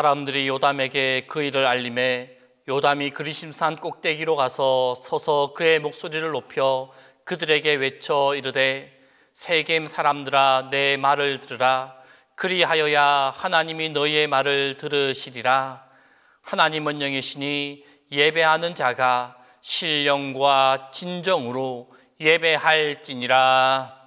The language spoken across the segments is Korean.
사람들이 요담에게 그 일을 알림해 요담이 그리심산 꼭대기로 가서 서서 그의 목소리를 높여 그들에게 외쳐 이르되 세겜 사람들아 내 말을 들으라. 그리하여야 하나님이 너희의 말을 들으시리라. 하나님은 영이시니 예배하는 자가 신령과 진정으로 예배할지니라.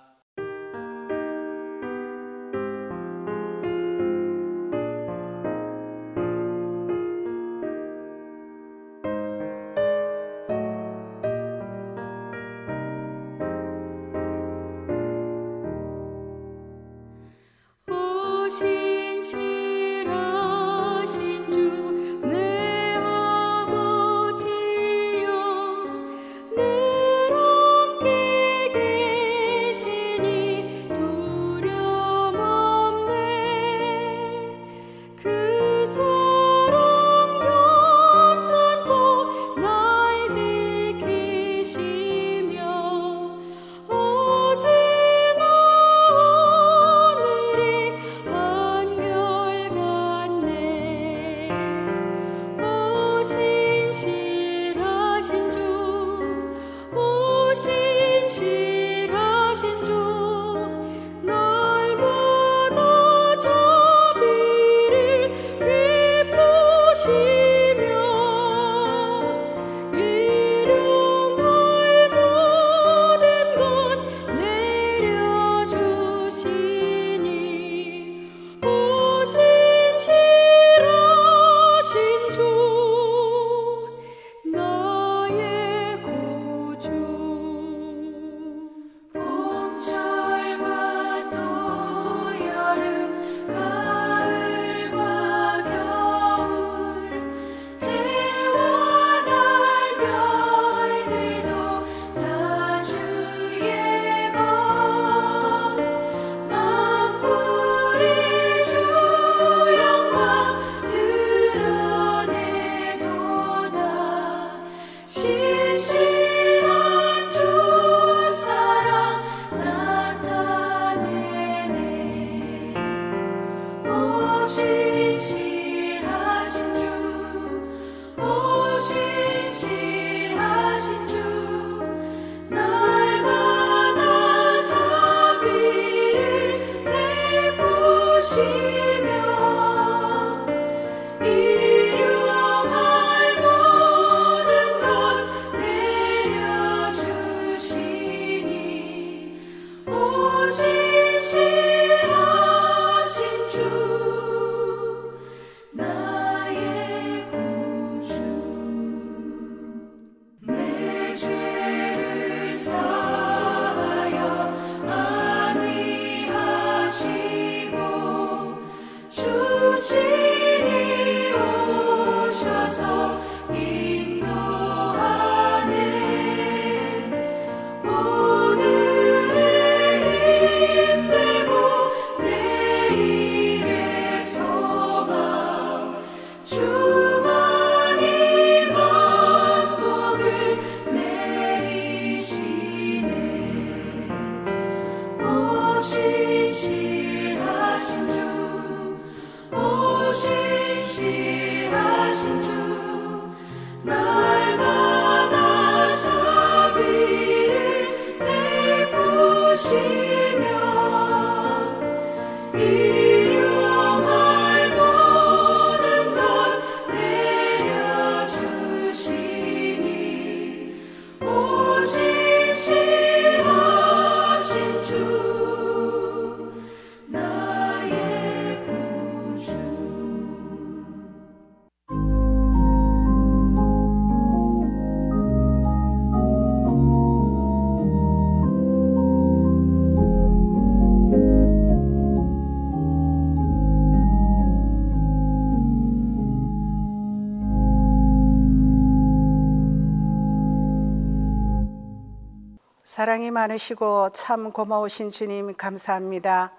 사랑이 많으시고 참 고마우신 주님 감사합니다.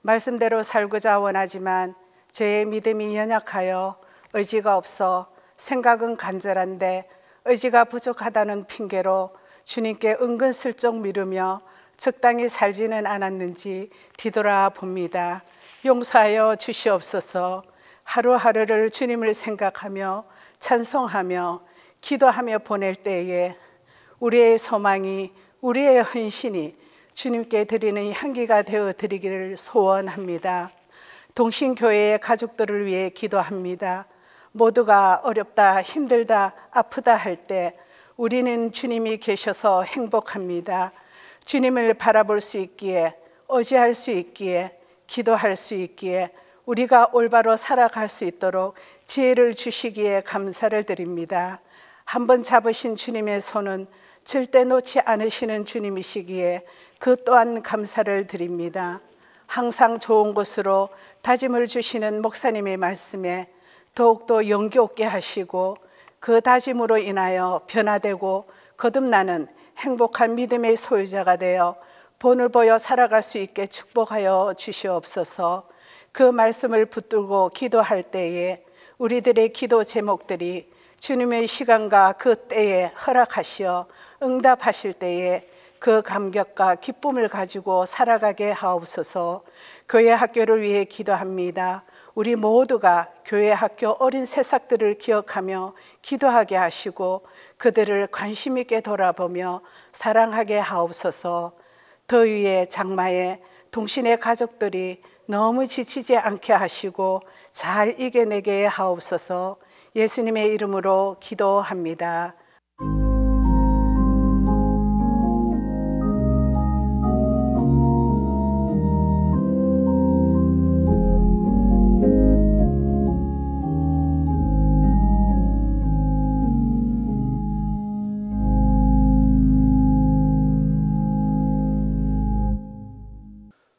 말씀대로 살고자 원하지만 저의 믿음이 연약하여 의지가 없어 생각은 간절한데 의지가 부족하다는 핑계로 주님께 은근슬쩍 미루며 적당히 살지는 않았는지 뒤돌아 봅니다. 용서하여 주시옵소서. 하루하루를 주님을 생각하며 찬송하며 기도하며 보낼 때에 우리의 소망이, 우리의 헌신이 주님께 드리는 향기가 되어 드리기를 소원합니다. 동신교회의 가족들을 위해 기도합니다. 모두가 어렵다, 힘들다, 아프다 할 때 우리는 주님이 계셔서 행복합니다. 주님을 바라볼 수 있기에, 의지할 수 있기에, 기도할 수 있기에 우리가 올바로 살아갈 수 있도록 지혜를 주시기에 감사를 드립니다. 한번 잡으신 주님의 손은 절대 놓지 않으시는 주님이시기에 그 또한 감사를 드립니다. 항상 좋은 곳으로 다짐을 주시는 목사님의 말씀에 더욱더 영기롭게 하시고 그 다짐으로 인하여 변화되고 거듭나는 행복한 믿음의 소유자가 되어 본을 보여 살아갈 수 있게 축복하여 주시옵소서. 그 말씀을 붙들고 기도할 때에 우리들의 기도 제목들이 주님의 시간과 그 때에 허락하시어 응답하실 때에 그 감격과 기쁨을 가지고 살아가게 하옵소서. 교회 학교를 위해 기도합니다. 우리 모두가 교회 학교 어린 새싹들을 기억하며 기도하게 하시고 그들을 관심 있게 돌아보며 사랑하게 하옵소서. 더위에 장마에 동신의 가족들이 너무 지치지 않게 하시고 잘 이겨내게 하옵소서. 예수님의 이름으로 기도합니다.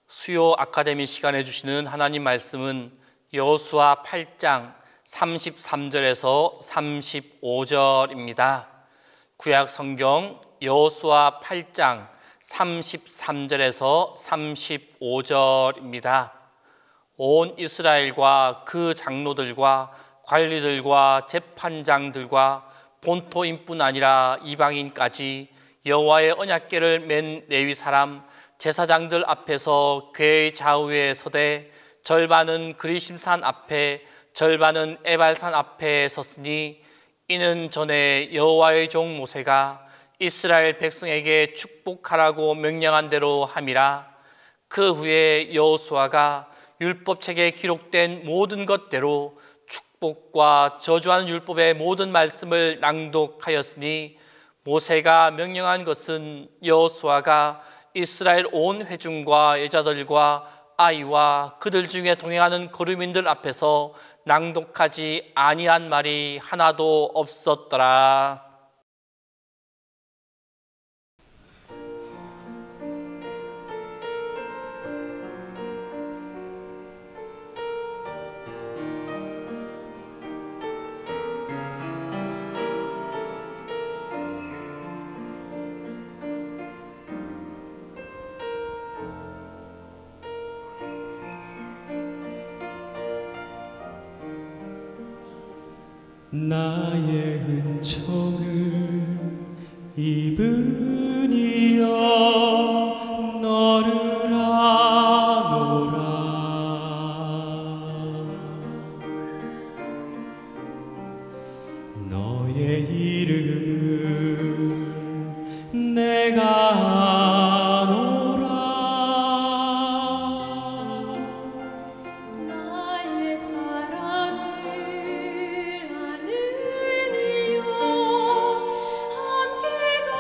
수요 아카데미 시간에 주시는 하나님 말씀은 여호수아 8장 33절에서 35절입니다. 구약 성경 여호수아 8장 33절에서 35절입니다. 온 이스라엘과 그 장로들과 관리들과 재판장들과 본토인뿐 아니라 이방인까지 여호와의 언약궤를 맨 레위 사람 제사장들 앞에서 궤의 좌우에 서되 절반은 그리심산 앞에 절반은 에발산 앞에 섰으니 이는 전에 여호와의 종 모세가 이스라엘 백성에게 축복하라고 명령한 대로 함이라. 그 후에 여호수아가 율법책에 기록된 모든 것대로 축복과 저주하는 율법의 모든 말씀을 낭독하였으니 모세가 명령한 것은 여호수아가 이스라엘 온 회중과 여자들과 아이와 그들 중에 동행하는 거류민들 앞에서 낭독하지 아니한 말이 하나도 없었더라. 나의 은총을 입으니여 너를 아노라. 너의 이름을 내가 아노라. 나의 사랑을 아느니요 함께 가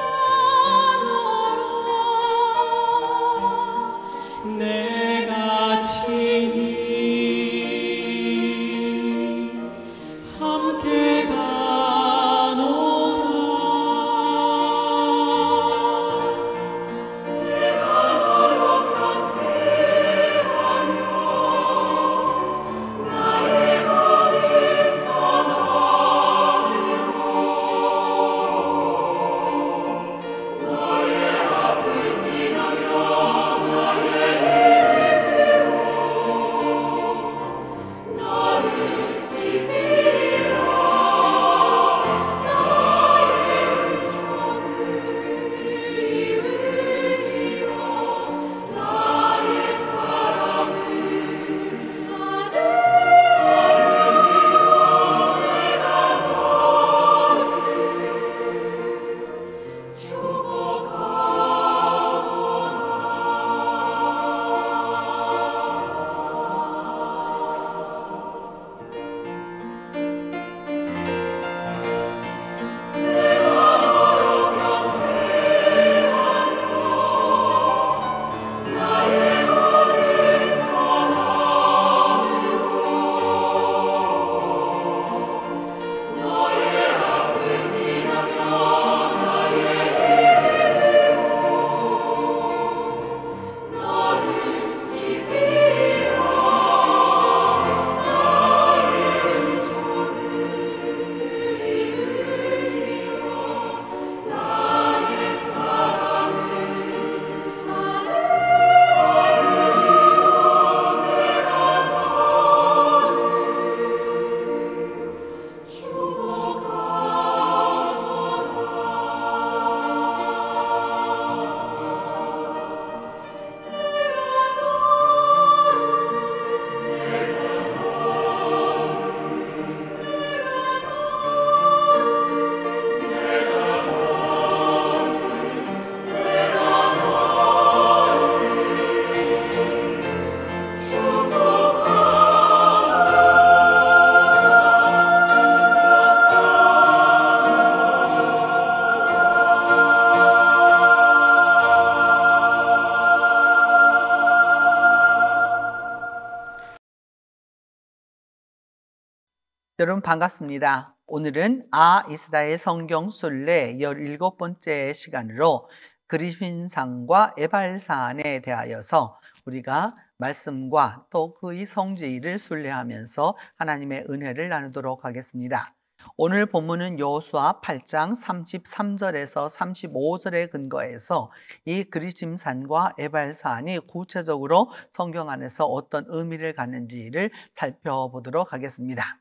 여러분 반갑습니다. 오늘은 이스라엘 성경 순례 17번째 시간으로 그리심산과 에발산에 대하여서 우리가 말씀과 또 그의 성지를 순례하면서 하나님의 은혜를 나누도록 하겠습니다. 오늘 본문은 여호수아 8장 33절에서 35절에 근거해서 이 그리심산과 에발산이 구체적으로 성경 안에서 어떤 의미를 갖는지를 살펴보도록 하겠습니다.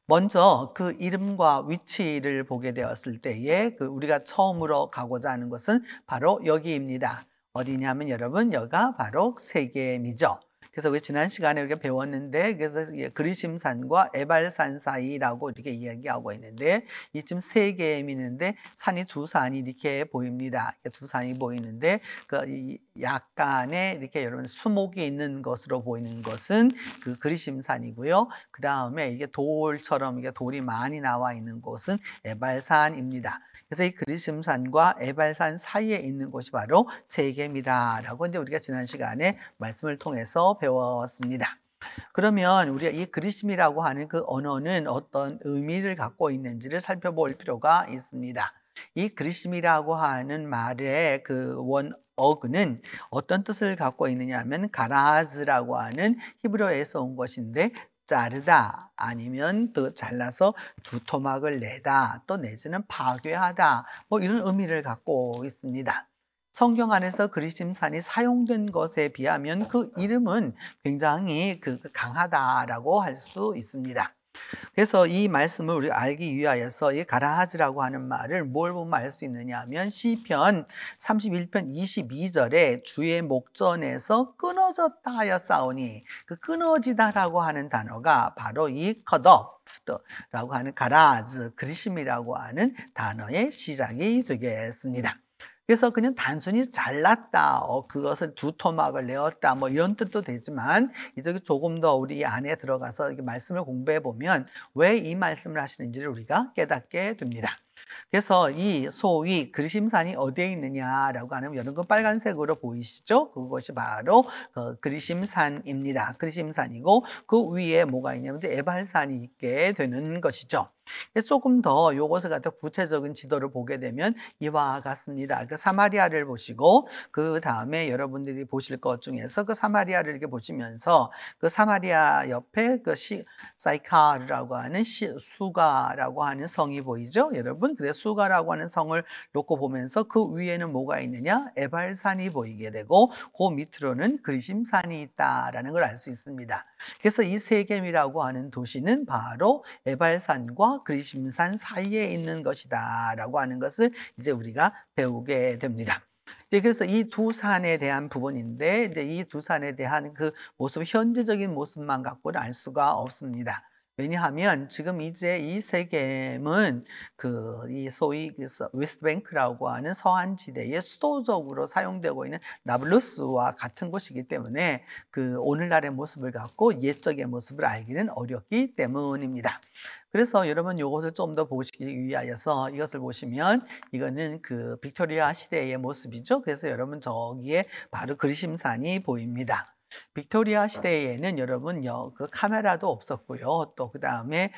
먼저 그 이름과 위치를 보게 되었을 때에 우리가 처음으로 가고자 하는 것은 바로 여기입니다. 어디냐면 여러분, 여기가 바로 세겜이죠. 그래서 우리 지난 시간에 우리가 배웠는데, 그래서 그리심산과 에발산 사이라고 이렇게 이야기하고 있는데, 이쯤 세겜이 있는데 산이 두 산이 이렇게 보입니다. 두 산이 보이는데 그 약간의 이렇게 여러분 수목이 있는 것으로 보이는 것은 그 그리심산이고요. 그 다음에 이게 돌처럼 이게 돌이 많이 나와 있는 곳은 에발산입니다. 그래서 이 그리심산과 에발산 사이에 있는 곳이 바로 세겜이라고 이제 우리가 지난 시간에 말씀을 통해서 배웠습니다. 그러면 우리가 이 그리심이라고 하는 그 언어는 어떤 의미를 갖고 있는지를 살펴볼 필요가 있습니다. 이 그리심이라고 하는 말의 그 원어근은 어떤 뜻을 갖고 있느냐 하면 가라즈라고 하는 히브리어에서 온 것인데, 자르다 아니면 더 잘라서 두 토막을 내다, 또 내지는 파괴하다, 이런 의미를 갖고 있습니다. 성경 안에서 그리심산이 사용된 것에 비하면 그 이름은 굉장히 강하다라고 할 수 있습니다. 그래서 이 말씀을 우리가 알기 위하여서 이 가라하즈라고 하는 말을 뭘 보면 알 수 있느냐 하면 시편 31편 22절에 주의 목전에서 끊어졌다 하여 싸우니, 그 끊어지다라고 하는 단어가 바로 이 cut off라고 하는 가라하즈, 그리심이라고 하는 단어의 시작이 되겠습니다. 그래서 그냥 단순히 잘랐다, 그것을 두 토막을 내었다, 이런 뜻도 되지만, 이제 조금 더 우리 안에 들어가서 이렇게 말씀을 공부해 보면 왜 이 말씀을 하시는지를 우리가 깨닫게 됩니다. 그래서 이 소위 그리심산이 어디에 있느냐라고 하면 여러분 빨간색으로 보이시죠? 그것이 바로 그리심산입니다. 그리심산이고 그 위에 뭐가 있냐면 에발산이 있게 되는 것이죠. 조금 더 이것을 갖다 구체적인 지도를 보게 되면 이와 같습니다. 그 사마리아를 보시고 그 다음에 여러분들이 보실 것 중에서 그 사마리아를 이렇게 보시면서 그 사마리아 옆에 그 사이카르라고 하는 수가라고 하는 성이 보이죠, 여러분? 그래서 수가라고 하는 성을 놓고 보면서 그 위에는 뭐가 있느냐? 에발산이 보이게 되고 그 밑으로는 그리심산이 있다라는 걸 알 수 있습니다. 그래서 이 세겜이라고 하는 도시는 바로 에발산과 그리심산 사이에 있는 것이다 라고 하는 것을 이제 우리가 배우게 됩니다. 그래서 이 두 산에 대한 부분인데, 이제 이 두 산에 대한 그 모습, 현재적인 모습만 갖고는 알 수가 없습니다. 왜냐하면 지금 이제 이 세겜은 이 소위 웨스트뱅크라고 하는 서한지대의 수도적으로 사용되고 있는 나블루스와 같은 곳이기 때문에 오늘날의 모습을 갖고 옛적의 모습을 알기는 어렵기 때문입니다. 그래서 여러분 이것을 좀 더 보시기 위하여서 이것을 보시면 이거는 빅토리아 시대의 모습이죠. 그래서 여러분 저기에 바로 그리심산이 보입니다. 빅토리아 시대에는 여러분 카메라도 없었고요. 또 그 다음에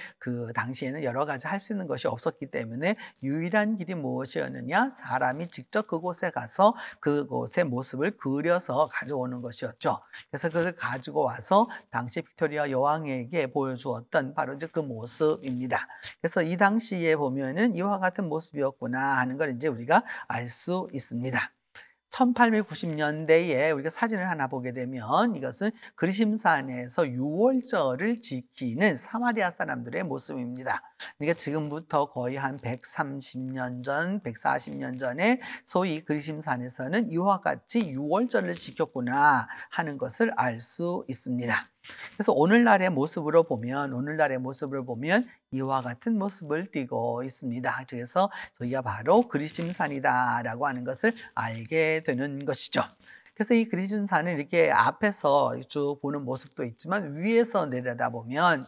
당시에는 여러 가지 할 수 있는 것이 없었기 때문에 유일한 길이 무엇이었느냐? 사람이 직접 그곳에 가서 그곳의 모습을 그려서 가져오는 것이었죠. 그래서 그걸 가지고 와서 당시 빅토리아 여왕에게 보여주었던 바로 이제 그 모습입니다. 그래서 이 당시에 보면은 이와 같은 모습이었구나 하는 걸 이제 우리가 알 수 있습니다. 1890년대에 우리가 사진을 하나 보게 되면 이것은 그리심산에서 유월절을 지키는 사마리아 사람들의 모습입니다. 그러니까 지금부터 거의 한 130년 전, 140년 전에 소위 그리심산에서는 이와 같이 유월절을 지켰구나 하는 것을 알 수 있습니다. 그래서 오늘날의 모습으로 보면 이와 같은 모습을 띠고 있습니다. 그래서 저희가 바로 그리심산이다라고 하는 것을 알게 되는 것이죠. 그래서 이 그리심산을 이렇게 앞에서 쭉 보는 모습도 있지만 위에서 내려다보면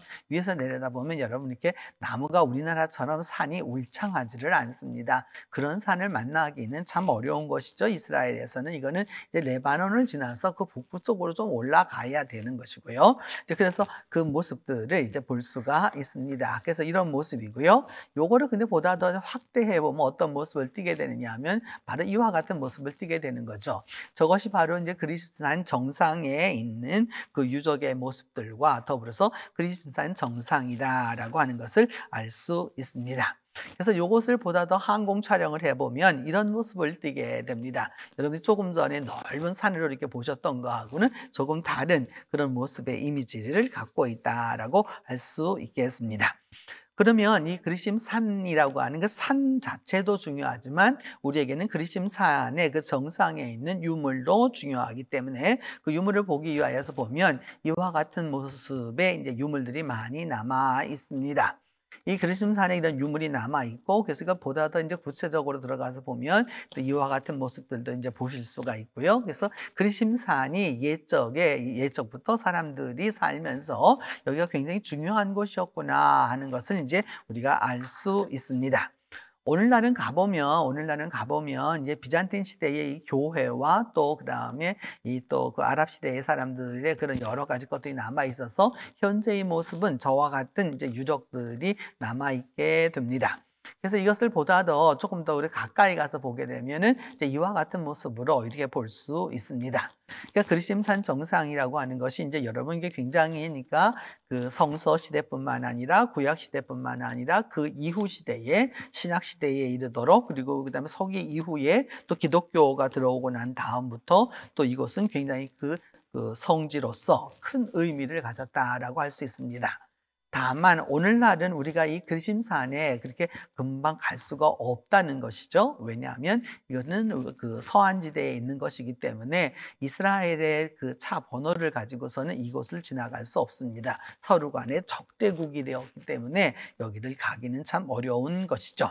여러분 이렇게 나무가 우리나라처럼 산이 울창하지를 않습니다. 그런 산을 만나기는 참 어려운 것이죠. 이스라엘에서는 이거는 이제 레바논을 지나서 그 북부 쪽으로 좀 올라가야 되는 것이고요. 그래서 그 모습들을 이제 볼 수가 있습니다. 그래서 이런 모습이고요. 요거를 근데 보다 더 확대해 보면 어떤 모습을 띠게 되느냐 하면 바로 이와 같은 모습을 띠게 되는 거죠. 저것이 바로 이제 그리심산 정상에 있는 그 유적의 모습들과 더불어서 그리심산 정상이다라고 하는 것을 알 수 있습니다. 그래서 이것을 보다 더 항공 촬영을 해보면 이런 모습을 띠게 됩니다. 여러분이 조금 전에 넓은 산으로 이렇게 보셨던 거하고는 조금 다른 그런 모습의 이미지를 갖고 있다라고 할 수 있겠습니다. 그러면 이 그리심산이라고 하는 그 산 자체도 중요하지만 우리에게는 그리심산의 그 정상에 있는 유물도 중요하기 때문에 그 유물을 보기 위하여서 보면 이와 같은 모습의 이제 유물들이 많이 남아 있습니다. 이 그리심산에 이런 유물이 남아 있고, 그래서 보다 더 이제 구체적으로 들어가서 보면 또 이와 같은 모습들도 이제 보실 수가 있고요. 그래서 그리심산이 예적부터 사람들이 살면서 여기가 굉장히 중요한 곳이었구나 하는 것을 이제 우리가 알 수 있습니다. 오늘날은 가보면 이제 비잔틴 시대의 이 교회와 또 그다음에 이 또 그 아랍 시대의 사람들의 그런 여러 가지 것들이 남아 있어서 현재의 모습은 저와 같은 이제 유적들이 남아 있게 됩니다. 그래서 이것을 보다 더 조금 더 우리 가까이 가서 보게 되면은 이제 이와 같은 모습으로 이렇게 볼 수 있습니다. 그러니까 그리심산 정상이라고 하는 것이 이제 여러분 이게 굉장히 그러니까 그 성서 시대뿐만 아니라 구약 시대뿐만 아니라 그 이후 시대에 신약 시대에 이르도록 그리고 그다음에 서기 이후에 또 기독교가 들어오고 난 다음부터 또 이것은 굉장히 그 성지로서 큰 의미를 가졌다라고 할 수 있습니다. 다만 오늘날은 우리가 이 그리심산에 그렇게 금방 갈 수가 없다는 것이죠. 왜냐하면 이거는 그 서안지대에 있는 것이기 때문에 이스라엘의 그 차 번호를 가지고서는 이곳을 지나갈 수 없습니다. 서로 간에 적대국이 되었기 때문에 여기를 가기는 참 어려운 것이죠.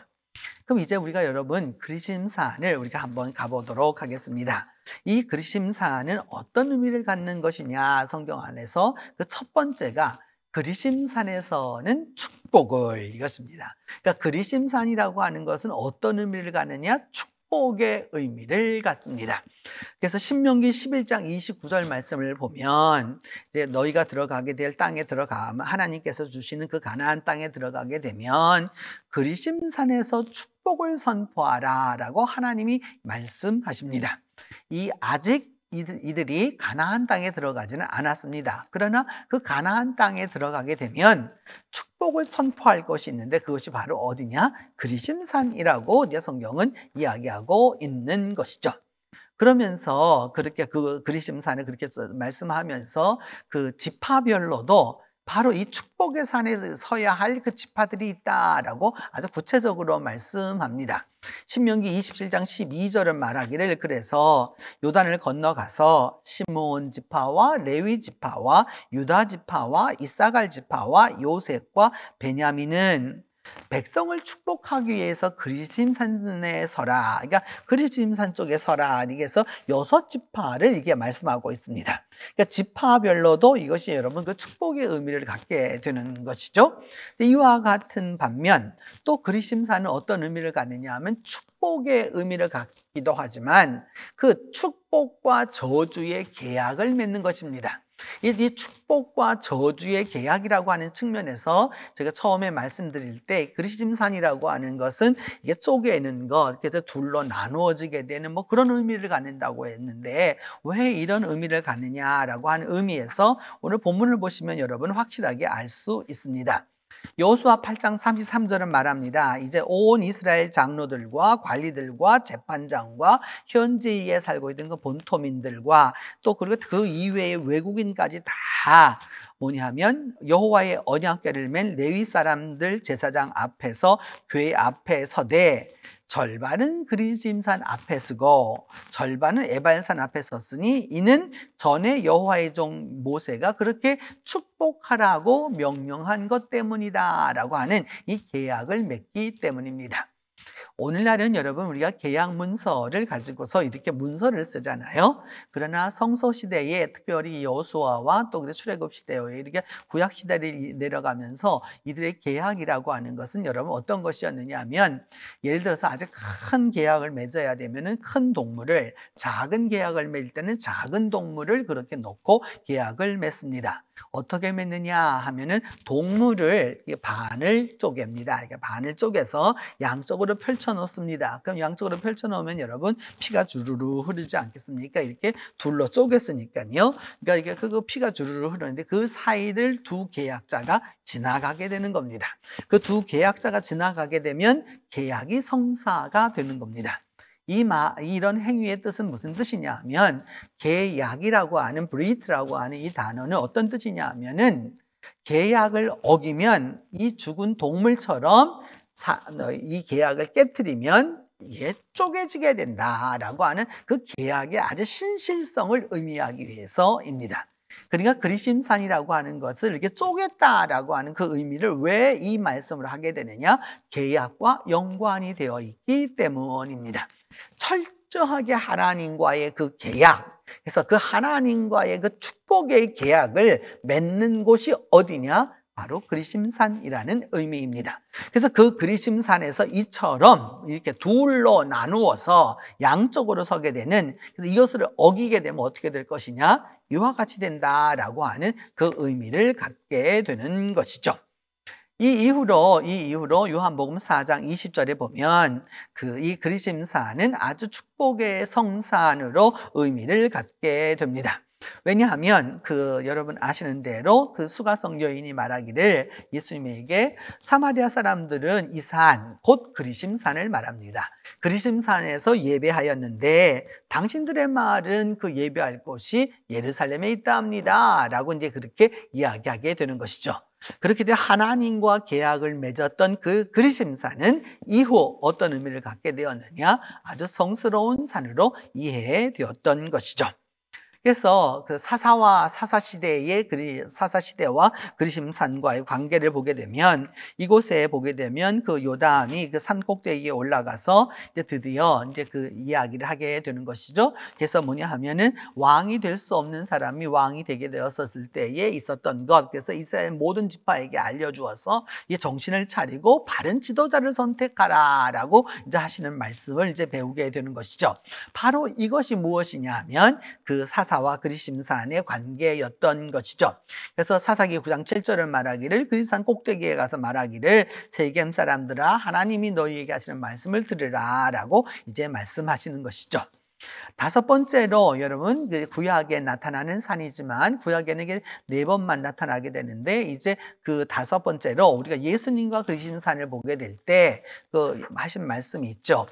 그럼 이제 우리가 여러분 그리심산을 우리가 한번 가보도록 하겠습니다. 이 그리심산은 어떤 의미를 갖는 것이냐, 성경 안에서 그 첫 번째가 그리심산에서는 축복을, 이것입니다. 그러니까 그리심산이라고 하는 것은 어떤 의미를 갖느냐? 축복의 의미를 갖습니다. 그래서 신명기 11장 29절 말씀을 보면 이제 너희가 들어가게 될 땅에 들어가면 하나님께서 주시는 그 가나안 땅에 들어가게 되면 그리심산에서 축복을 선포하라 라고 하나님이 말씀하십니다. 아직 이들이 가나안 땅에 들어가지는 않았습니다. 그러나 그 가나안 땅에 들어가게 되면 축복을 선포할 것이 있는데 그것이 바로 어디냐? 그리심산이라고 이제 성경은 이야기하고 있는 것이죠. 그러면서 그렇게 그 그리심산을 그렇게 말씀하면서 그 지파별로도 바로 이 축복의 산에 서야 할 그 지파들이 있다라고 아주 구체적으로 말씀합니다. 신명기 27장 12절은 말하기를 그래서 요단을 건너가서 시므온 지파와 레위 지파와 유다 지파와 이사갈 지파와 요셉과 베냐민은 백성을 축복하기 위해서 그리심산에 서라. 그러니까 그리심산 쪽에 서라. 그래서 6지파를 이게 말씀하고 있습니다. 그러니까 지파별로도 이것이 여러분 그 축복의 의미를 갖게 되는 것이죠. 이와 같은 반면 또 그리심산은 어떤 의미를 갖느냐 하면 축복의 의미를 갖기도 하지만 그 축복과 저주의 계약을 맺는 것입니다. 이 축복과 저주의 계약이라고 하는 측면에서 제가 처음에 말씀드릴 때 그리심산이라고 하는 것은 이게 쪼개는 것, 그래서 둘로 나누어지게 되는 뭐 그런 의미를 갖는다고 했는데 왜 이런 의미를 갖느냐라고 하는 의미에서 오늘 본문을 보시면 여러분 확실하게 알 수 있습니다. 여호수아 8장 33절은 말합니다. 이제 온 이스라엘 장로들과 관리들과 재판장과 현지에 살고 있던 그 본토민들과 또 그리고 그 이외의 외국인까지 다 뭐냐면 여호와의 언약궤를 맨 레위 사람들 제사장 앞에서 궤 앞에 서되 절반은 그리심산 앞에 서고 절반은 에발산 앞에 섰으니 이는 전에 여호와의 종 모세가 그렇게 축복하라고 명령한 것 때문이다 라고 하는 이 계약을 맺기 때문입니다. 오늘날은 여러분 우리가 계약 문서를 가지고서 이렇게 문서를 쓰잖아요. 그러나 성서 시대에 특별히 여호수아와 또 출애굽 시대에 이렇게 구약 시대를 내려가면서 이들의 계약이라고 하는 것은 여러분 어떤 것이었느냐 하면, 예를 들어서 아주 큰 계약을 맺어야 되면은 큰 동물을, 작은 계약을 맺을 때는 작은 동물을 그렇게 놓고 계약을 맺습니다. 어떻게 맺느냐 하면은 동물을 반을 쪼갭니다. 이렇게 반을 쪼개서 양쪽으로 펼쳐 놓습니다. 그럼 양쪽으로 펼쳐 놓으면 여러분 피가 주르르 흐르지 않겠습니까? 이렇게 둘로 쪼갰으니까요. 그러니까 이게 그 피가 주르르 흐르는데 그 사이를 두 계약자가 지나가게 되는 겁니다. 그 두 계약자가 지나가게 되면 계약이 성사가 되는 겁니다. 이런 행위의 뜻은 무슨 뜻이냐 하면, 계약이라고 하는, 브리트라고 하는 이 단어는 어떤 뜻이냐 하면은, 계약을 어기면 이 죽은 동물처럼 이 계약을 깨트리면 이게 쪼개지게 된다라고 하는 그 계약의 아주 신실성을 의미하기 위해서입니다. 그러니까 그리심산이라고 하는 것을 이렇게 쪼갰다라고 하는 그 의미를 왜 이 말씀을 하게 되느냐? 계약과 연관이 되어 있기 때문입니다. 철저하게 하나님과의 그 계약, 그래서 그 하나님과의 그 축복의 계약을 맺는 곳이 어디냐? 바로 그리심산이라는 의미입니다. 그래서 그 그리심산에서 이처럼 이렇게 둘로 나누어서 양쪽으로 서게 되는, 그래서 이것을 어기게 되면 어떻게 될 것이냐? 이와 같이 된다라고 하는 그 의미를 갖게 되는 것이죠. 이 이후로 요한복음 4장 20절에 보면 이 그리심산은 아주 축복의 성산으로 의미를 갖게 됩니다. 왜냐하면 여러분 아시는 대로 그 수가성 여인이 말하기를, 예수님에게 사마리아 사람들은 이 산, 곧 그리심산을 말합니다. 그리심산에서 예배하였는데 당신들의 말은 그 예배할 곳이 예루살렘에 있다합니다 라고 이제 그렇게 이야기하게 되는 것이죠. 그렇게 되어 하나님과 계약을 맺었던 그 그리심산은 이후 어떤 의미를 갖게 되었느냐? 아주 성스러운 산으로 이해되었던 것이죠. 그래서 그 사사와 사사시대와 그리심산과의 관계를 보게 되면, 이곳에 보게 되면 그 요담이 그 산 꼭대기에 올라가서 이제 드디어 이제 그 이야기를 하게 되는 것이죠. 그래서 뭐냐 하면은 왕이 될 수 없는 사람이 왕이 되게 되었었을 때에 있었던 것, 그래서 이스라엘 모든 지파에게 알려주어서 이 정신을 차리고 바른 지도자를 선택하라라고 이제 하시는 말씀을 이제 배우게 되는 것이죠. 바로 이것이 무엇이냐 하면 그 사사와 그리심산의 관계였던 것이죠. 그래서 사사기 9장 7절을 말하기를, 그리심산 꼭대기에 가서 말하기를, 세겜 사람들아 하나님이 너희에게 하시는 말씀을 들으라 라고 이제 말씀하시는 것이죠. 다섯 번째로 여러분, 구약에 나타나는 산이지만 구약에는 이게 4번만 나타나게 되는데, 이제 그 다섯 번째로 우리가 예수님과 그리심산을 보게 될 때 하신 말씀이 있죠.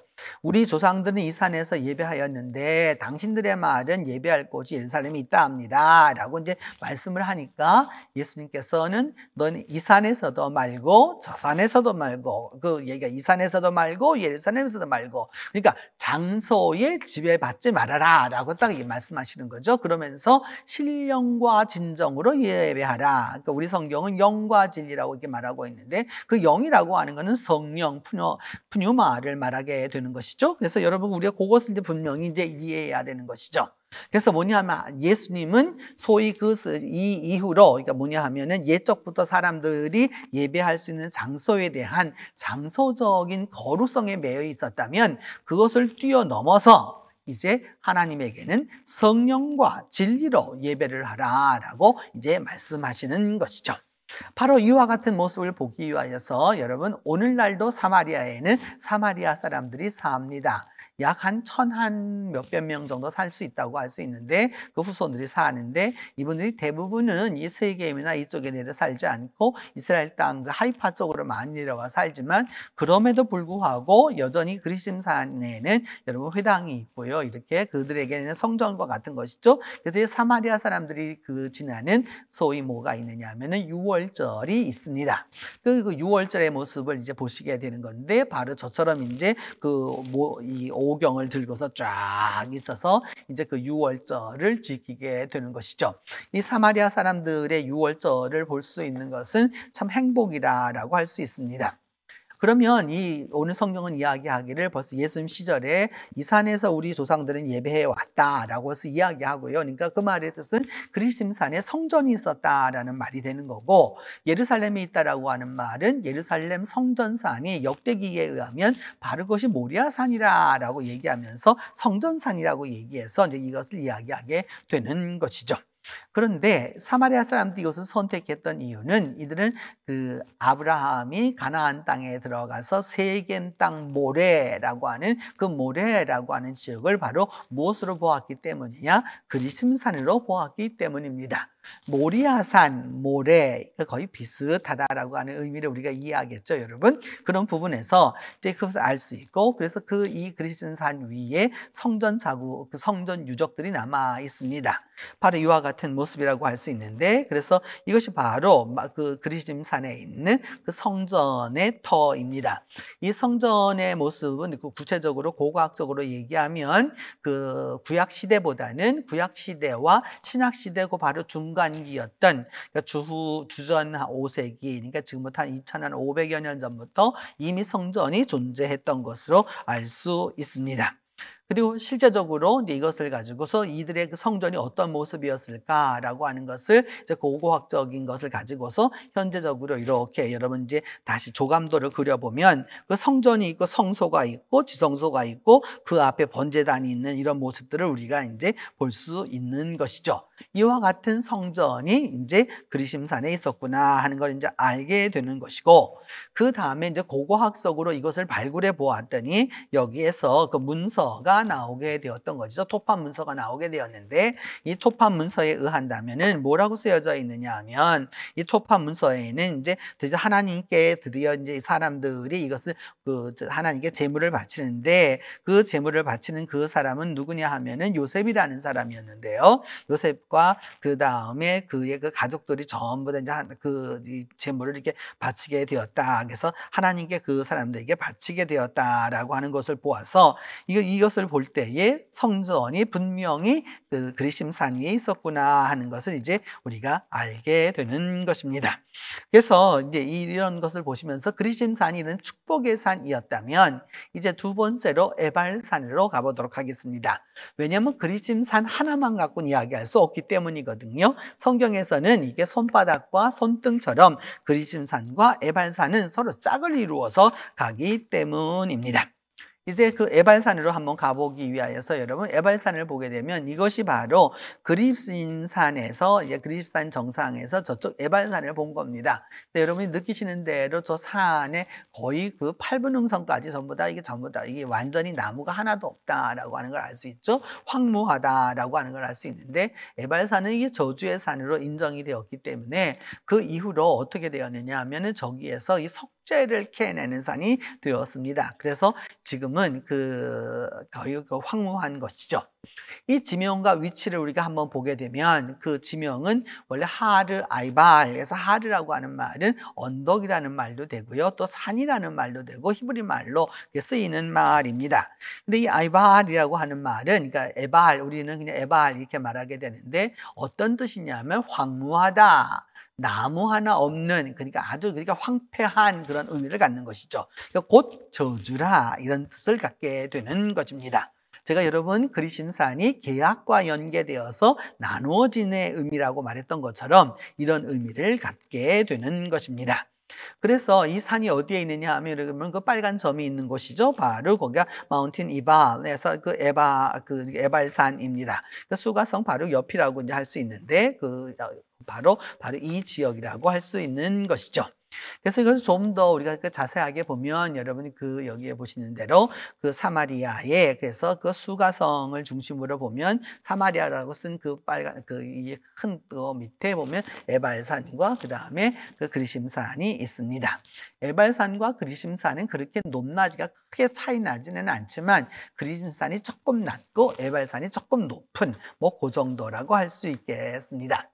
우리 조상들은 이 산에서 예배하였는데 당신들의 말은 예배할 곳이 예루살렘에 있다 합니다 라고 이제 말씀을 하니까, 예수님께서는 너는 이 산에서도 말고 저 산에서도 말고, 그 얘기가 이 산에서도 말고 예루살렘에서도 말고, 그러니까 장소에 지배받지 말아라 라고 딱 말씀하시는 거죠. 그러면서 신령과 진정으로 예배하라. 그러니까 우리 성경은 영과 진리라고 이렇게 말하고 있는데, 그 영이라고 하는 것은 성령, 푸뉴마를 말하게 되는 것이죠. 그래서 여러분 우리가 그것을 이제 분명히 이제 이해해야 되는 것이죠. 그래서 뭐냐 하면, 예수님은 소위 이 이후로, 그러니까 뭐냐 하면은 옛적부터 사람들이 예배할 수 있는 장소에 대한 장소적인 거룩성에 매여 있었다면, 그것을 뛰어넘어서 이제 하나님에게는 성령과 진리로 예배를 하라라고 이제 말씀하시는 것이죠. 바로 이와 같은 모습을 보기 위하여서 여러분, 오늘날도 사마리아에는 사마리아 사람들이 삽니다. 약 한 1,000 몇백 명 정도 살 수 있다고 할 수 있는데, 그 후손들이 사는데, 이분들이 대부분은 이 세겜이나 이쪽에 내려 살지 않고 이스라엘 땅 그 하이파 쪽으로 많이 내려와 살지만, 그럼에도 불구하고 여전히 그리심산에는 여러분 회당이 있고요. 이렇게 그들에게는 성전과 같은 것이죠. 그래서 이 사마리아 사람들이 지나는 소위 뭐가 있느냐 하면은 유월절이 있습니다. 그 유월절의 모습을 이제 보시게 되는 건데, 바로 저처럼 이제 이 오경을 들고서 쫙 있어서 이제 그 유월절을 지키게 되는 것이죠. 이 사마리아 사람들의 유월절을 볼 수 있는 것은 참 행복이라고 할 수 있습니다. 그러면 이 오늘 성경은 이야기하기를 벌써 예수님 시절에 이 산에서 우리 조상들은 예배해 왔다라고 해서 이야기하고요. 그러니까 그 말의 뜻은 그리심산에 성전이 있었다라는 말이 되는 거고, 예루살렘에 있다라고 하는 말은 예루살렘 성전산이 역대기에 의하면 바로 그것이 모리아산이라고 얘기하면서 성전산이라고 얘기해서 이제 이것을 이야기하게 되는 것이죠. 그런데 사마리아 사람들이 이것을 선택했던 이유는 이들은 그 아브라함이 가나안 땅에 들어가서 세겜 땅 모레라고 하는 그 모레라고 하는 지역을 바로 무엇으로 보았기 때문이냐? 그리심산으로 보았기 때문입니다. 모리아산, 모레 거의 비슷하다라고 하는 의미를 우리가 이해하겠죠, 여러분? 그런 부분에서 이제 그것을 알 수 있고, 그래서 이 그리심산 위에 성전 자국, 그 성전 유적들이 남아 있습니다. 바로 이와 같은 모습이라고 할 수 있는데, 그래서 이것이 바로 그 그리심산에 있는 그 성전의 터입니다. 이 성전의 모습은 구체적으로 고고학적으로 얘기하면 그 구약 시대보다는 구약 시대와 신약 시대고 바로 중간기였던, 그러니까 주전 5세기, 그러니까 지금부터 한 2500여 년 전부터 이미 성전이 존재했던 것으로 알 수 있습니다. 그리고 실제적으로 이제 이것을 가지고서 이들의 그 성전이 어떤 모습이었을까라고 하는 것을 이제 고고학적인 것을 가지고서 현재적으로 이렇게 여러분 이제 다시 조감도를 그려보면 그 성전이 있고 성소가 있고 지성소가 있고 그 앞에 번제단이 있는 이런 모습들을 우리가 이제 볼 수 있는 것이죠. 이와 같은 성전이 이제 그리심산에 있었구나 하는 걸 이제 알게 되는 것이고, 그 다음에 이제 고고학적으로 이것을 발굴해 보았더니 여기에서 그 문서가 나오게 되었던 것이죠. 토판 문서가 나오게 되었는데, 이 토판 문서에 의한다면은 뭐라고 쓰여져 있느냐 하면, 이 토판 문서에는 이제 드디어 하나님께 드디어 이제 사람들이 이것을 그 하나님께 제물을 바치는데, 그 제물을 바치는 그 사람은 누구냐 하면은 요셉이라는 사람이었는데요. 요셉과 그 다음에 그의 그 가족들이 전부 다 이제 그 제물을 이렇게 바치게 되었다. 그래서 하나님께 그 사람들에게 바치게 되었다라고 하는 것을 보아서 이것을 볼 때에 성전이 분명히 그 그리심산 위에 있었구나 하는 것을 이제 우리가 알게 되는 것입니다. 그래서 이제 이런 것을 보시면서 그리심산이 이런 축복의 산이었다면, 이제 두 번째로 에발산으로 가보도록 하겠습니다. 왜냐하면 그리심산 하나만 갖고는 이야기할 수 없기 때문이거든요. 성경에서는 이게 손바닥과 손등처럼 그리심산과 에발산은 서로 짝을 이루어서 가기 때문입니다. 이제 그 에발산으로 한번 가보기 위하여서 여러분 에발산을 보게 되면 이것이 바로 그리심산에서 이제 그리심산 정상에서 저쪽 에발산을 본 겁니다. 근데 여러분이 느끼시는 대로 저 산에 거의 그 8분음선까지 전부 다 이게 완전히 나무가 하나도 없다라고 하는 걸 알 수 있죠. 황무하다라고 하는 걸 알 수 있는데, 에발산은 이게 저주의 산으로 인정이 되었기 때문에 그 이후로 어떻게 되었느냐 하면은 저기에서 이 석재를 캐내는 산이 되었습니다. 그래서 지금은 거의 황무한 것이죠. 이 지명과 위치를 우리가 한번 보게 되면 그 지명은 원래 하르 아이발에서 하르라고 하는 말은 언덕이라는 말도 되고요, 또 산이라는 말도 되고 히브리 말로 쓰이는 말입니다. 근데 이 아이발이라고 하는 말은, 그러니까 에발, 우리는 그냥 에발 이렇게 말하게 되는데 어떤 뜻이냐면 황무하다, 나무 하나 없는, 그러니까 아주 황폐한 그런 의미를 갖는 것이죠. 그러니까 곧 저주라 이런 뜻을 갖게 되는 것입니다. 제가 여러분 그리심산이 계약과 연계되어서 나누어진의 의미라고 말했던 것처럼 이런 의미를 갖게 되는 것입니다. 그래서 이 산이 어디에 있느냐 하면 여러분 그 빨간 점이 있는 곳이죠. 바로 거기가 마운틴 이발에서 그 에발산입니다. 그 수가성 바로 옆이라고 이제 할 수 있는데 바로 이 지역이라고 할 수 있는 것이죠. 그래서 이것을 좀 더 우리가 자세하게 보면 여러분이 여기에 보시는 대로 그 사마리아에, 그래서 그 수가성을 중심으로 보면 사마리아라고 쓴 그 빨간 이 큰 밑에 보면 에발산과 그 다음에 그 그리심산이 있습니다. 에발산과 그리심산은 그렇게 높낮이가 크게 차이 나지는 않지만 그리심산이 조금 낮고 에발산이 조금 높은 그 정도라고 할 수 있겠습니다.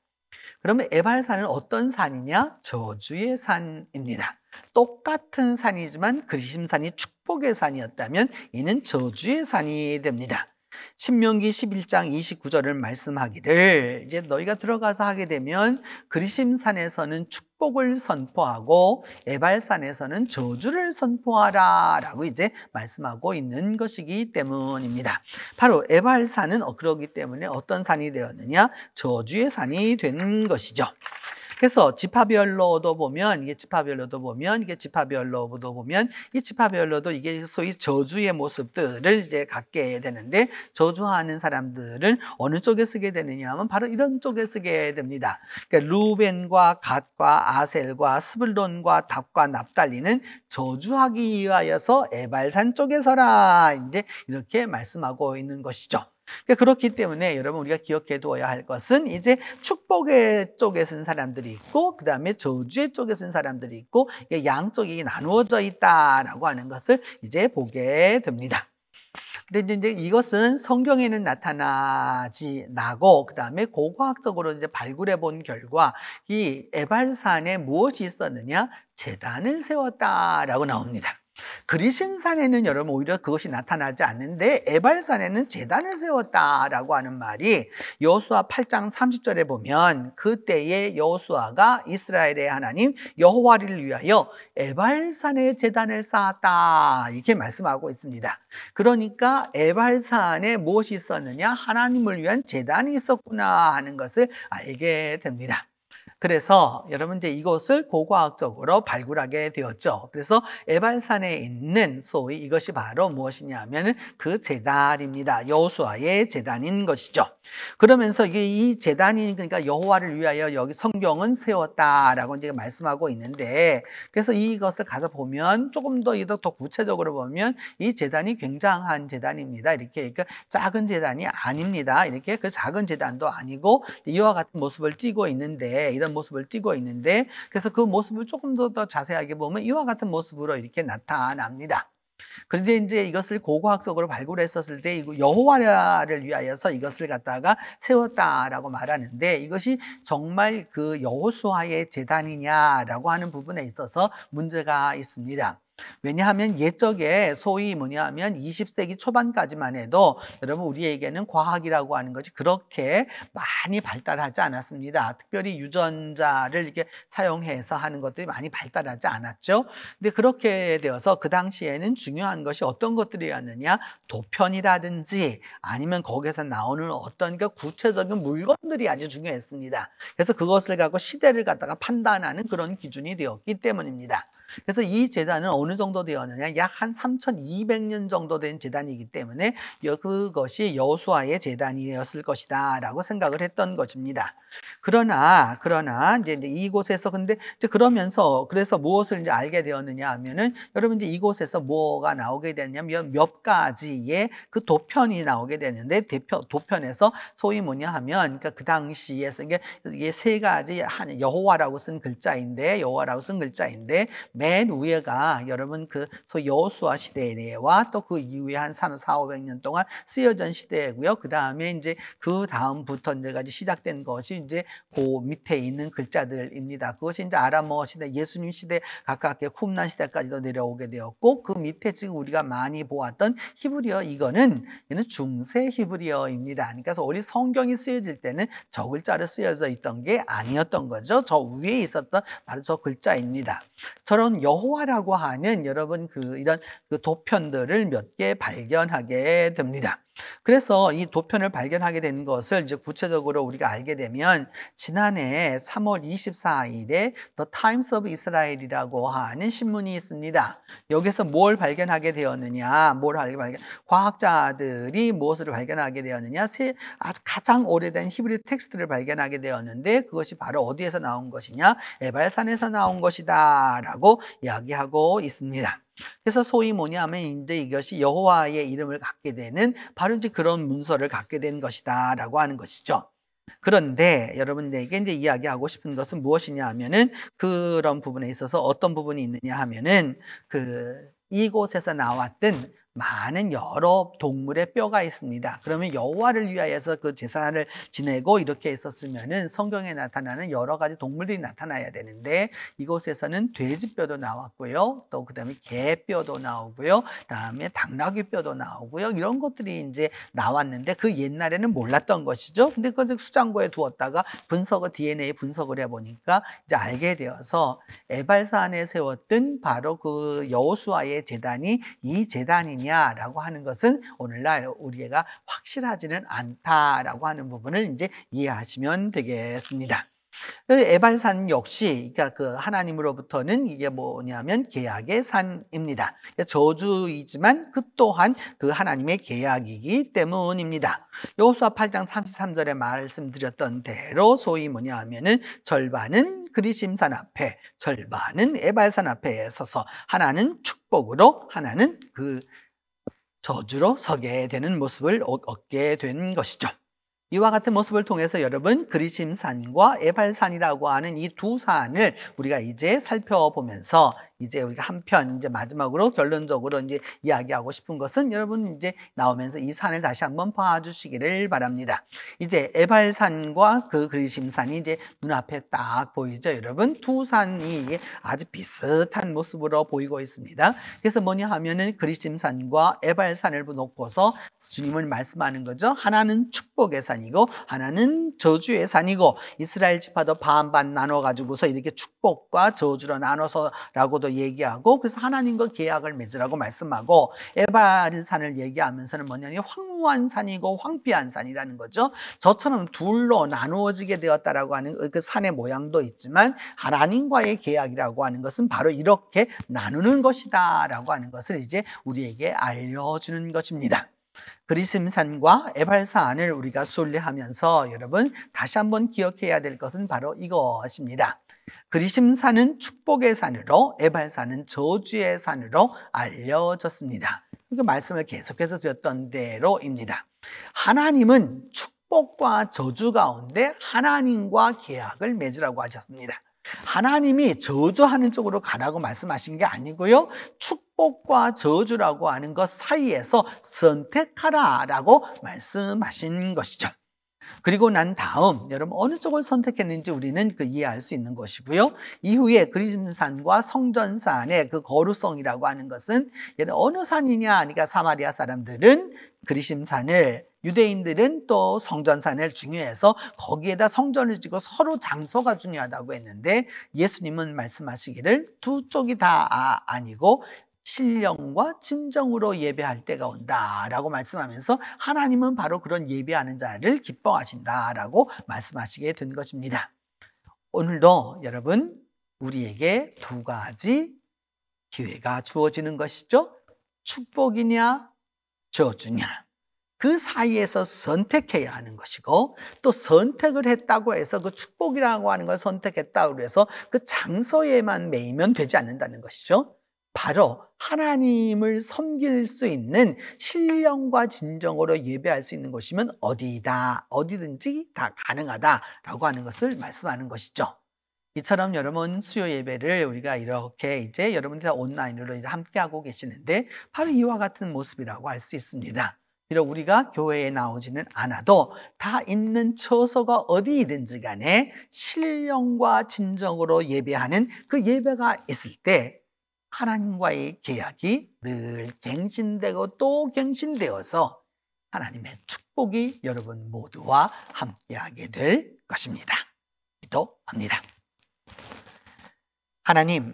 그러면 에발산은 어떤 산이냐? 저주의 산입니다. 똑같은 산이지만 그리심산이 축복의 산이었다면 이는 저주의 산이 됩니다. 신명기 11장 29절을 말씀하기를 이제 너희가 들어가서 하게 되면 그리심산에서는 축복을 선포하고 에발산에서는 저주를 선포하라 라고 이제 말씀하고 있는 것이기 때문입니다. 바로 에발산은 그러기 때문에 어떤 산이 되었느냐? 저주의 산이 된 것이죠. 그래서 지파별로도 보면 이 지파별로도 이게 소위 저주의 모습들을 이제 갖게 되는데, 저주하는 사람들은 어느 쪽에 쓰게 되느냐 하면 바로 이런 쪽에 쓰게 됩니다. 그러니까 루벤과 갓과 아셀과 스불론과 답과 납달리는 저주하기 위하여서 에발산 쪽에 서라, 이제 이렇게 말씀하고 있는 것이죠. 그렇기 때문에 여러분 우리가 기억해 두어야 할 것은 이제 축복의 쪽에 쓴 사람들이 있고 그 다음에 저주의 쪽에 쓴 사람들이 있고 양쪽이 나누어져 있다라고 하는 것을 이제 보게 됩니다. 근데 이제 이것은 성경에는 나타나지 나고 그 다음에 고고학적으로 이제 발굴해 본 결과 이 에발산에 무엇이 있었느냐? 제단을 세웠다라고 나옵니다. 그리심산에는 여러분 오히려 그것이 나타나지 않는데 에발산에는 제단을 세웠다라고 하는 말이 여호수아 8장 30절에 보면 그때에 여호수아가 이스라엘의 하나님 여호와를 위하여 에발산에 제단을 쌓았다, 이렇게 말씀하고 있습니다. 그러니까 에발산에 무엇이 있었느냐? 하나님을 위한 제단이 있었구나 하는 것을 알게 됩니다. 그래서 여러분 이제 이것을 고고학적으로 발굴하게 되었죠. 그래서 에발산에 있는 소위 이것이 바로 무엇이냐면 그 제단입니다. 여호수아의 제단인 것이죠. 그러면서 이게 이 제단이 그러니까 여호와를 위하여 여기 성경은 세웠다라고 이제 말씀하고 있는데, 그래서 이것을 가서 보면 조금 더 구체적으로 보면 이 제단이 굉장한 제단입니다. 이렇게 그러니까 작은 제단이 아닙니다. 이렇게 그 작은 제단도 아니고 이와 같은 모습을 띠고 있는데 그래서 그 모습을 조금 더 자세하게 보면 이와 같은 모습으로 이렇게 나타납니다. 그런데 이제 이것을 고고학적으로 발굴했었을 때 여호와를 위하여서 이것을 갖다가 세웠다라고 말하는데, 이것이 정말 그 여호수아의 제단이냐라고 하는 부분에 있어서 문제가 있습니다. 왜냐하면 옛적에 소위 뭐냐면 20세기 초반까지만 해도 여러분 우리에게는 과학이라고 하는 것이 그렇게 많이 발달하지 않았습니다. 특별히 유전자를 이렇게 사용해서 하는 것들이 많이 발달하지 않았죠. 근데 그렇게 되어서 그 당시에는 중요한 것이 어떤 것들이었느냐? 도편이라든지 아니면 거기에서 나오는 어떤 그 구체적인 물건들이 아주 중요했습니다. 그래서 그것을 갖고 시대를 갖다가 판단하는 그런 기준이 되었기 때문입니다. 그래서 이 제단은 어느 정도 되었느냐? 약 한 3200년 정도 된 제단이기 때문에 그것이 여호수아의 제단이었을 것이다 라고 생각을 했던 것입니다. 그러나 이제 이곳에서 그래서 무엇을 이제 알게 되었느냐 하면은 여러분 이제 이곳에서 뭐가 나오게 되냐면 몇 가지의 그 도편이 나오게 되는데, 도편에서 소위 뭐냐 하면 그러니까 그 당시에서 이게 세 가지 여호와라고 쓴 글자인데 맨 위에가 여러분 그 소위 여호수아 시대와 또 그 이후에 한 400-500년 동안 쓰여진 시대고요. 그 다음에 이제 그 다음부터 이제까지 시작된 것이 이제 그 밑에 있는 글자들입니다. 그것이 이제 아람어 시대, 예수님 시대 가깝게 쿰란 시대까지도 내려오게 되었고, 그 밑에 지금 우리가 많이 보았던 히브리어, 얘는 중세 히브리어입니다. 그러니까 우리 성경이 쓰여질 때는 저 글자로 쓰여져 있던 게 아니었던 거죠. 저 위에 있었던 바로 저 글자입니다. 저런 여호와라고 하는 여러분 이런 도편들을 몇 개 발견하게 됩니다. 그래서 이 도편을 발견하게 된 것을 이제 구체적으로 우리가 알게 되면 지난해 3월 24일에 The Times of Israel이라고 하는 신문이 있습니다. 여기서 뭘 발견하게 되었느냐? 과학자들이 무엇을 발견하게 되었느냐? 가장 오래된 히브리 텍스트를 발견하게 되었는데, 그것이 바로 어디에서 나온 것이냐? 에발산에서 나온 것이다 라고 이야기하고 있습니다. 그래서 소위 뭐냐면 이제 이것이 여호와의 이름을 갖게 되는 바로 이제 그런 문서를 갖게 된 것이다 라고 하는 것이죠. 그런데 여러분들에게 이제 이야기하고 싶은 것은 무엇이냐 하면은 그런 부분에 있어서 어떤 부분이 있느냐 하면은 이곳에서 나왔던 많은 여러 동물의 뼈가 있습니다. 그러면 여호와를 위하여서 그 제사를 지내고 이렇게 했었으면은 성경에 나타나는 여러 가지 동물들이 나타나야 되는데 이곳에서는 돼지뼈도 나왔고요. 또 그다음에 개뼈도 나오고요. 그다음에 당나귀 뼈도 나오고요. 이런 것들이 이제 나왔는데 그 옛날에는 몰랐던 것이죠. 근데 그걸 수장고에 두었다가 DNA 분석을 해보니까 이제 알게 되어서 에발산에 세웠던 바로 그 여호수아의 제단이 이 제단이냐라고 하는 것은 오늘날 우리가 확실하지는 않다라고 하는 부분을 이제 이해하시면 되겠습니다. 에발산 역시 그러니까 그 하나님으로부터는 이게 뭐냐면 계약의 산입니다. 저주이지만 그 또한 그 하나님의 계약이기 때문입니다. 여호수아 8장 33절에 말씀드렸던 대로 소위 뭐냐 하면은 절반은 그리심산 앞에, 절반은 에발산 앞에 서서 하나는 축복으로, 하나는 그 저주로 서게 되는 모습을 얻게 된 것이죠. 이와 같은 모습을 통해서 여러분 그리심산과 에발산이라고 하는 이 두 산을 우리가 이제 살펴보면서 이제 우리가 한편 이제 마지막으로 결론적으로 이제 이야기하고 싶은 것은 여러분 이제 나오면서 이 산을 다시 한번 봐주시기를 바랍니다. 이제 에발산과 그 그리심산이 이제 눈앞에 딱 보이죠, 여러분. 두 산이 아주 비슷한 모습으로 보이고 있습니다. 그래서 뭐냐 하면은 그리심산과 에발산을 놓고서 주님은 말씀하는 거죠. 하나는 축복의 산이고 하나는 저주의 산이고 이스라엘 지파도 반반 나눠 가지고서 이렇게 축복과 저주로 나눠서라고도 얘기하고 그래서 하나님과 계약을 맺으라고 말씀하고 에발산을 얘기하면서는 뭐냐면 황무한 산이고 황폐한 산이라는 거죠. 저처럼 둘로 나누어지게 되었다라고 하는 그 산의 모양도 있지만 하나님과의 계약이라고 하는 것은 바로 이렇게 나누는 것이다라고 하는 것을 이제 우리에게 알려주는 것입니다. 그리심산과 에발산을 우리가 순례하면서 여러분 다시 한번 기억해야 될 것은 바로 이것입니다. 그리심산은 축복의 산으로 에발산은 저주의 산으로 알려졌습니다. 그 말씀을 계속해서 드렸던 대로입니다. 하나님은 축복과 저주 가운데 하나님과 계약을 맺으라고 하셨습니다. 하나님이 저주하는 쪽으로 가라고 말씀하신 게 아니고요. 축복과 저주라고 하는 것 사이에서 선택하라라고 말씀하신 것이죠. 그리고 난 다음 여러분 어느 쪽을 선택했는지 우리는 그 이해할 수 있는 것이고요. 이후에 그리심산과 성전산의 그 거룩성이라고 하는 것은 어느 산이냐 그러니까 사마리아 사람들은 그리심산을 유대인들은 또 성전산을 중요해서 거기에다 성전을 짓고 서로 장소가 중요하다고 했는데 예수님은 말씀하시기를 두 쪽이 다 아니고 신령과 진정으로 예배할 때가 온다라고 말씀하면서 하나님은 바로 그런 예배하는 자를 기뻐하신다라고 말씀하시게 된 것입니다. 오늘도 여러분 우리에게 두 가지 기회가 주어지는 것이죠. 축복이냐 저주냐. 그 사이에서 선택해야 하는 것이고 또 선택을 했다고 해서 그 축복이라고 하는 걸 선택했다고 해서 그 장소에만 매이면 되지 않는다는 것이죠. 바로 하나님을 섬길 수 있는 신령과 진정으로 예배할 수 있는 곳이면 어디든지 다 가능하다라고 하는 것을 말씀하는 것이죠. 이처럼 여러분 수요 예배를 우리가 이렇게 이제 여러분들이 다 온라인으로 이제 함께 하고 계시는데 바로 이와 같은 모습이라고 할 수 있습니다. 비록 우리가 교회에 나오지는 않아도 다 있는 처소가 어디이든지 간에 신령과 진정으로 예배하는 그 예배가 있을 때 하나님과의 계약이 늘 갱신되고 또 갱신되어서 하나님의 축복이 여러분 모두와 함께하게 될 것입니다. 기도합니다. 하나님,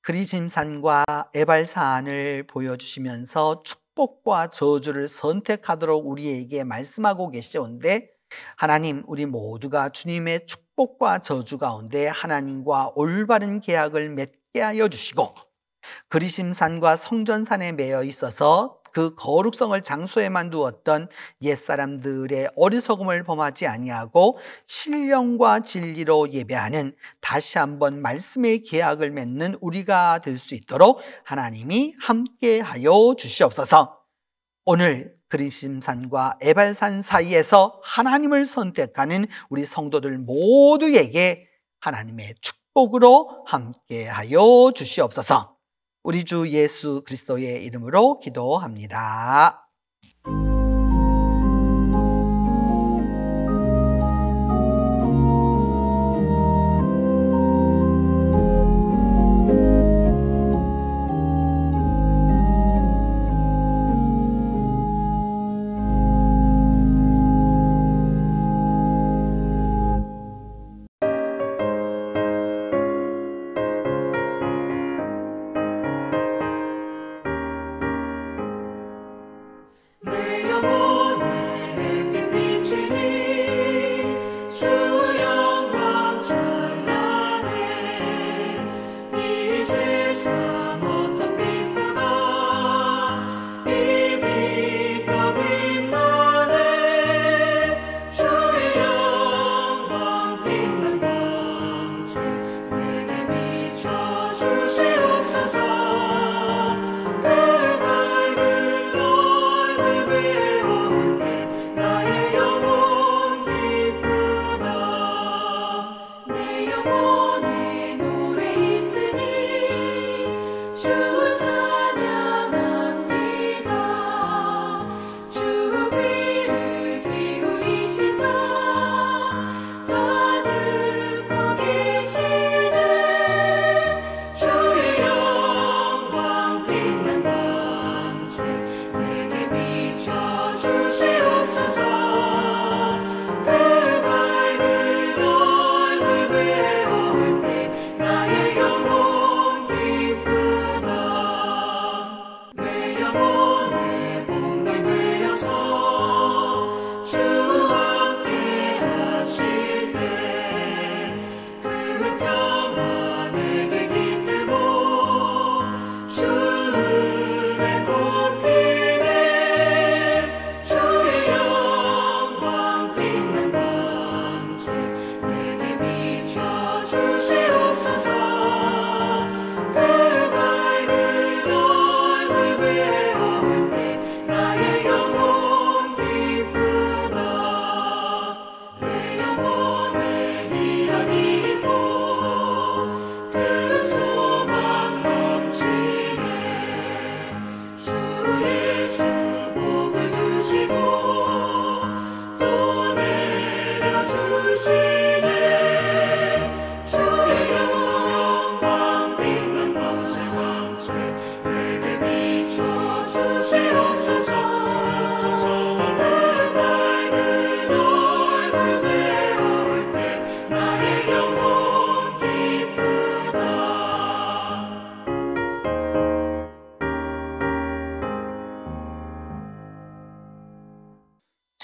그리심산과 에발산을 보여주시면서 축복과 저주를 선택하도록 우리에게 말씀하고 계시온데 하나님, 우리 모두가 주님의 축복과 저주 가운데 하나님과 올바른 계약을 맺게 하여 주시고 그리심산과 성전산에 매여 있어서 그 거룩성을 장소에만 두었던 옛사람들의 어리석음을 범하지 아니하고 신령과 진리로 예배하는 다시 한번 말씀의 계약을 맺는 우리가 될 수 있도록 하나님이 함께하여 주시옵소서. 오늘 그리심산과 에발산 사이에서 하나님을 선택하는 우리 성도들 모두에게 하나님의 축복으로 함께하여 주시옵소서. 우리 주 예수 그리스도의 이름으로 기도합니다.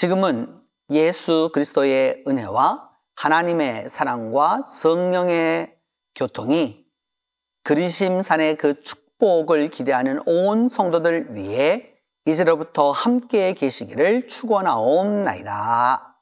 지금은 예수 그리스도의 은혜와 하나님의 사랑과 성령의 교통이 그리심산의 그 축복을 기대하는 온 성도들 위해 이제로부터 함께 계시기를 축원하옵나이다.